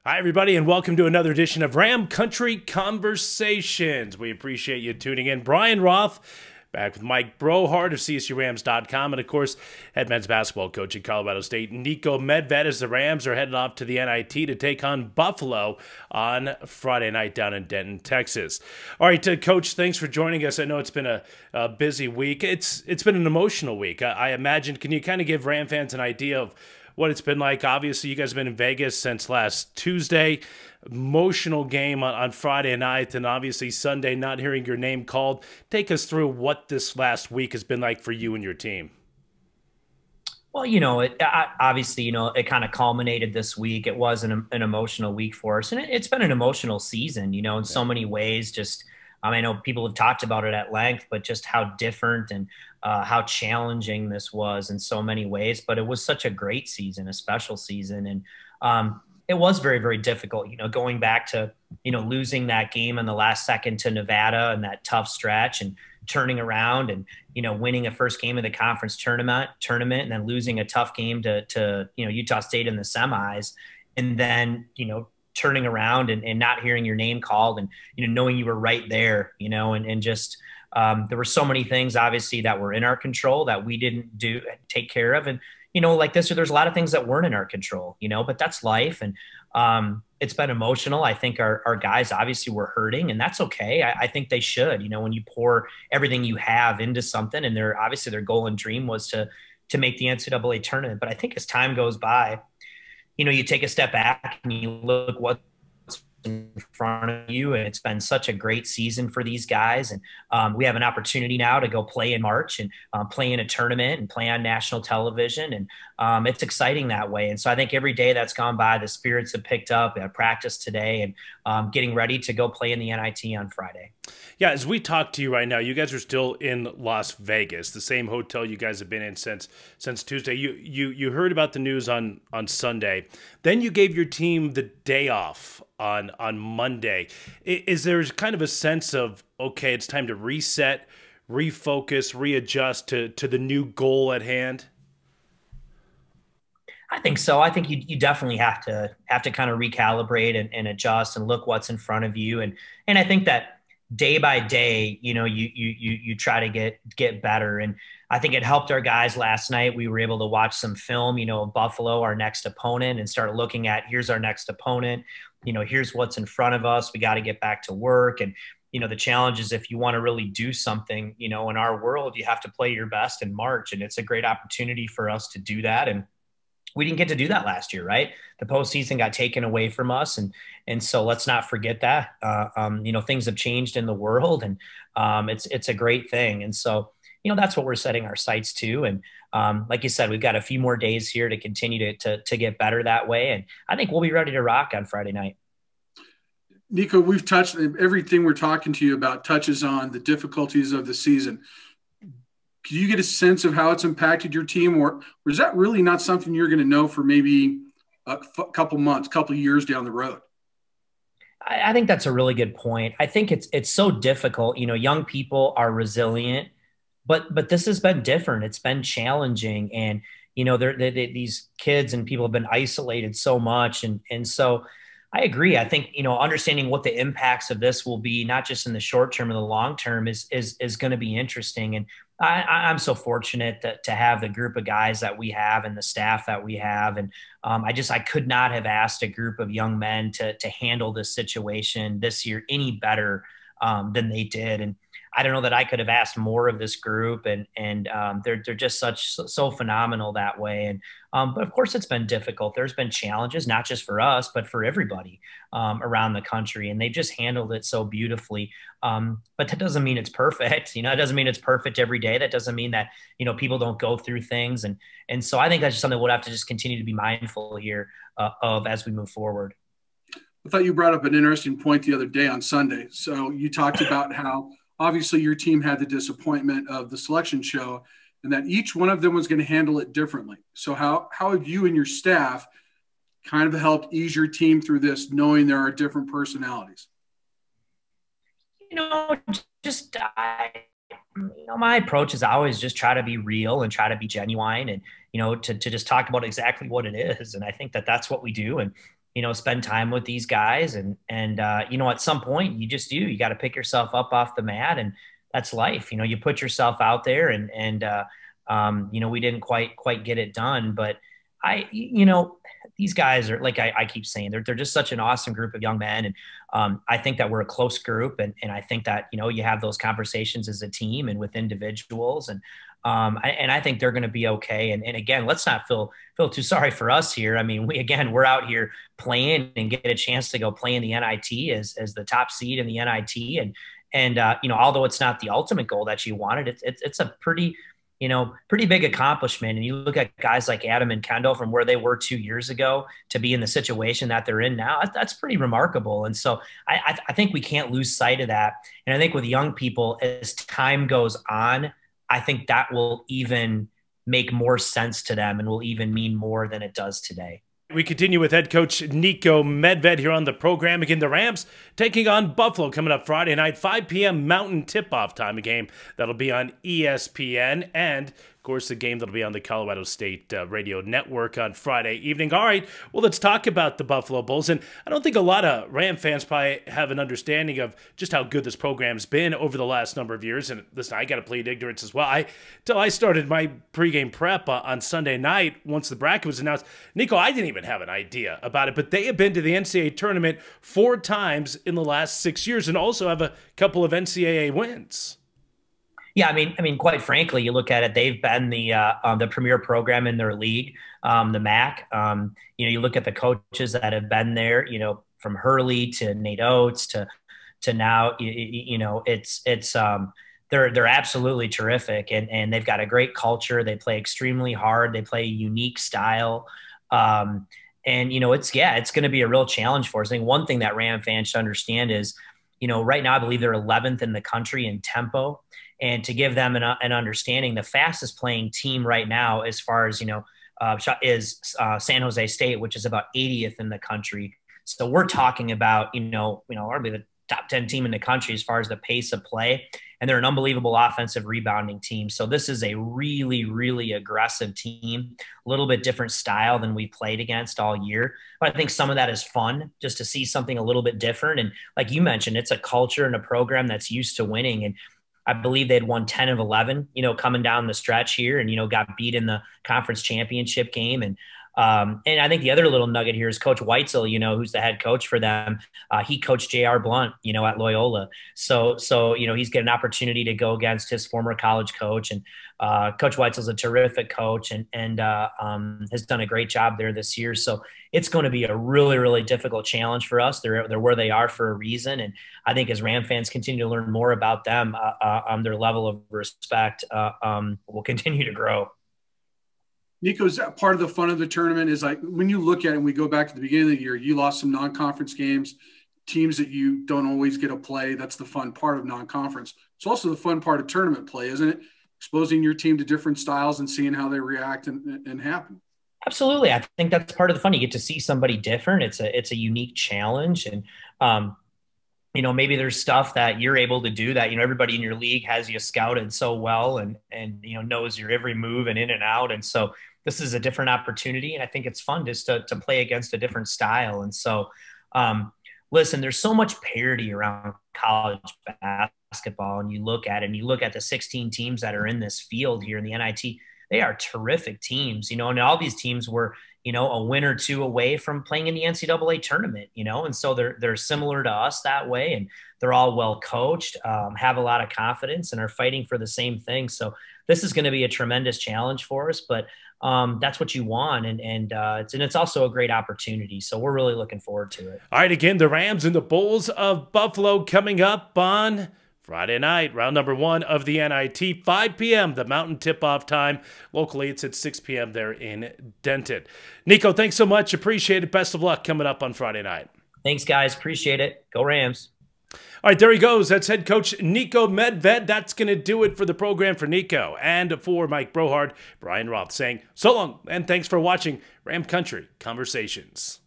Hi, everybody, and welcome to another edition of Ram Country Conversations. We appreciate you tuning in. Brian Roth, back with Mike Brohart of CSURams.com, and of course, head men's basketball coach at Colorado State, Niko Medved, as the Rams are headed off to the NIT to take on Buffalo on Friday night down in Denton, Texas. All right, Coach, thanks for joining us. I know it's been a busy week. It's been an emotional week. I imagine. Can you kind of give Ram fans an idea of what it's been like? Obviously, you guys have been in Vegas since last Tuesday. Emotional game on Friday night, and obviously Sunday, not hearing your name called. Take us through what this last week has been like for you and your team. Well, obviously, it kind of culminated this week. It was an emotional week for us, and it's been an emotional season, in Yeah. so many ways. Just, I know people have talked about it at length, but just how different and how challenging this was in so many ways. But it was such a great season, a special season, and it was very, very difficult. Going back to losing that game in the last second to Nevada and that tough stretch, and turning around and winning a first game of the conference tournament, and then losing a tough game to Utah State in the semis, and then turning around and not hearing your name called, and knowing you were right there, and just there were so many things obviously that were in our control that we didn't take care of, and like this, there's a lot of things that weren't in our control, but that's life. And it's been emotional. I think our guys obviously were hurting, and that's okay. I think they should, when you pour everything you have into something, and their goal and dream was to make the NCAA tournament. But I think as time goes by, you take a step back and you look what's in front of you, and it's been such a great season for these guys. And we have an opportunity now to go play in March and play in a tournament and play on national television, and it's exciting that way. And so I think every day that's gone by, the spirits have picked up at practice today, and getting ready to go play in the NIT on Friday. Yeah, as we talk to you right now, you guys are still in Las Vegas, the same hotel you guys have been in since Tuesday. You heard about the news on Sunday. Then you gave your team the day off on Monday. Is there kind of a sense of, okay, it's time to reset, refocus, readjust to the new goal at hand? I think so. I think you definitely have to kind of recalibrate and adjust and look what's in front of you. And I think that day by day, you try to get better. And I think it helped our guys last night. We were able to watch some film, of Buffalo, our next opponent, and start looking at, here's our next opponent. Here's what's in front of us. We got to get back to work. And the challenge is, if you want to really do something, in our world, you have to play your best in March. And it's a great opportunity for us to do that. And we didn't get to do that last year, right? The postseason got taken away from us, and so let's not forget that. Things have changed in the world, and it's a great thing. And so that's what we're setting our sights to. And like you said, we've got a few more days here to continue to get better that way, and I think we'll be ready to rock on Friday night. Niko, we've touched everything we're talking to you about touches on the difficulties of the season. Can you get a sense of how it's impacted your team, or is that really not something you're going to know for maybe a couple months, couple years down the road? I think that's a really good point. I think it's so difficult. Young people are resilient, but this has been different. It's been challenging, and these kids and people have been isolated so much, and so I agree. I think understanding what the impacts of this will be, not just in the short term and the long term, is going to be interesting. And I'm so fortunate to have the group of guys that we have and the staff that we have. And I could not have asked a group of young men to handle this situation this year any better than they did. And I don't know that I could have asked more of this group, and they're just so phenomenal that way. And but of course, it's been difficult. There's been challenges, not just for us, but for everybody around the country, and they've just handled it so beautifully. But that doesn't mean it's perfect. It doesn't mean it's perfect every day. That doesn't mean that people don't go through things, and so I think that's just something we'll have to just continue to be mindful here of as we move forward. I thought you brought up an interesting point the other day on Sunday. So you talked about how obviously your team had the disappointment of the selection show, and that each one of them was going to handle it differently. So how have you and your staff kind of helped ease your team through this, knowing there are different personalities? Just my approach is always just try to be real and try to be genuine, and to just talk about exactly what it is. And I think that that's what we do. And spend time with these guys. And at some point you got to pick yourself up off the mat, and that's life. You put yourself out there, and we didn't quite get it done. But these guys are, like I keep saying, they're just such an awesome group of young men. And I think that we're a close group. And I think that, you have those conversations as a team and with individuals. And I think they're going to be okay. And again, let's not feel too sorry for us here. I mean, we're out here playing and get a chance to go play in the NIT as the top seed in the NIT. And although it's not the ultimate goal that you wanted, it's a pretty big accomplishment. And you look at guys like Adam and Kendall from where they were 2 years ago to be in the situation that they're in now. That's pretty remarkable. And so I think we can't lose sight of that. And I think with young people, as time goes on, I think that will even make more sense to them and will even mean more than it does today. We continue with head coach Niko Medved here on the program. Again, the Rams taking on Buffalo coming up Friday night, 5 p.m. Mountain tip-off time, a game that'll be on ESPN, and of course the game that'll be on the Colorado State radio network on Friday evening. All right, well, let's talk about the Buffalo Bulls. And I don't think a lot of Ram fans probably have an understanding of just how good this program's been over the last number of years. And listen, I got to plead ignorance as well. Till I started my pregame prep on Sunday night, once the bracket was announced, Nico, I didn't even have an idea about it. But they have been to the NCAA tournament 4 times in the last 6 years and also have a couple of NCAA wins. Yeah, I mean, quite frankly, you look at it; they've been the premier program in their league, the MAC. You look at the coaches that have been there. From Hurley to Nate Oates to now. They're absolutely terrific, and they've got a great culture. They play extremely hard. They play a unique style. And it's going to be a real challenge for us. I think one thing that Ram fans should understand is, right now I believe they're 11th in the country in tempo. And to give them an understanding, the fastest playing team right now, as far as is San Jose State, which is about 80th in the country. So we're talking about probably the top 10 team in the country as far as the pace of play, and they're an unbelievable offensive rebounding team. So this is a really, really aggressive team, a little bit different style than we played against all year. But I think some of that is fun, just to see something a little bit different. And like you mentioned, it's a culture and a program that's used to winning. And I believe they'd won 10 of 11, coming down the stretch here, and, got beat in the conference championship game. And I think the other little nugget here is Coach Weitzel, who's the head coach for them. He coached J.R. Blount, at Loyola. So he's got an opportunity to go against his former college coach. And Coach Weitzel's a terrific coach and has done a great job there this year. So it's going to be a really, really difficult challenge for us. They're where they are for a reason. And I think as Ram fans continue to learn more about them, their level of respect will continue to grow. Nico's part of the fun of the tournament is, like, when you look at it and we go back to the beginning of the year, you lost some non-conference games, teams that you don't always get to play. That's the fun part of non-conference. It's also the fun part of tournament play, isn't it? Exposing your team to different styles and seeing how they react and happen. Absolutely. I think that's part of the fun. You get to see somebody different. It's a unique challenge. And, maybe there's stuff that you're able to do that, everybody in your league has you scouted so well and knows your every move and in and out. And so this is a different opportunity. And I think it's fun just to play against a different style. And so, listen, there's so much parity around college basketball, and you look at it and you look at the 16 teams that are in this field here in the NIT, they are terrific teams, and all these teams were, a win or two away from playing in the NCAA tournament, and so they're similar to us that way, and they're all well coached, have a lot of confidence, and are fighting for the same thing. So this is going to be a tremendous challenge for us, but that's what you want, and it's also a great opportunity. So we're really looking forward to it. All right, again, the Rams and the Bulls of Buffalo coming up on Friday night, round number 1 of the NIT, 5 p.m., the Mountain tip-off time. Locally, it's at 6 p.m. there in Denton. Nico, thanks so much. Appreciate it. Best of luck coming up on Friday night. Thanks, guys. Appreciate it. Go Rams. All right, there he goes. That's head coach Niko Medved. That's going to do it for the program for Nico and for Mike Brohard. Brian Roth saying so long and thanks for watching Ram Country Conversations.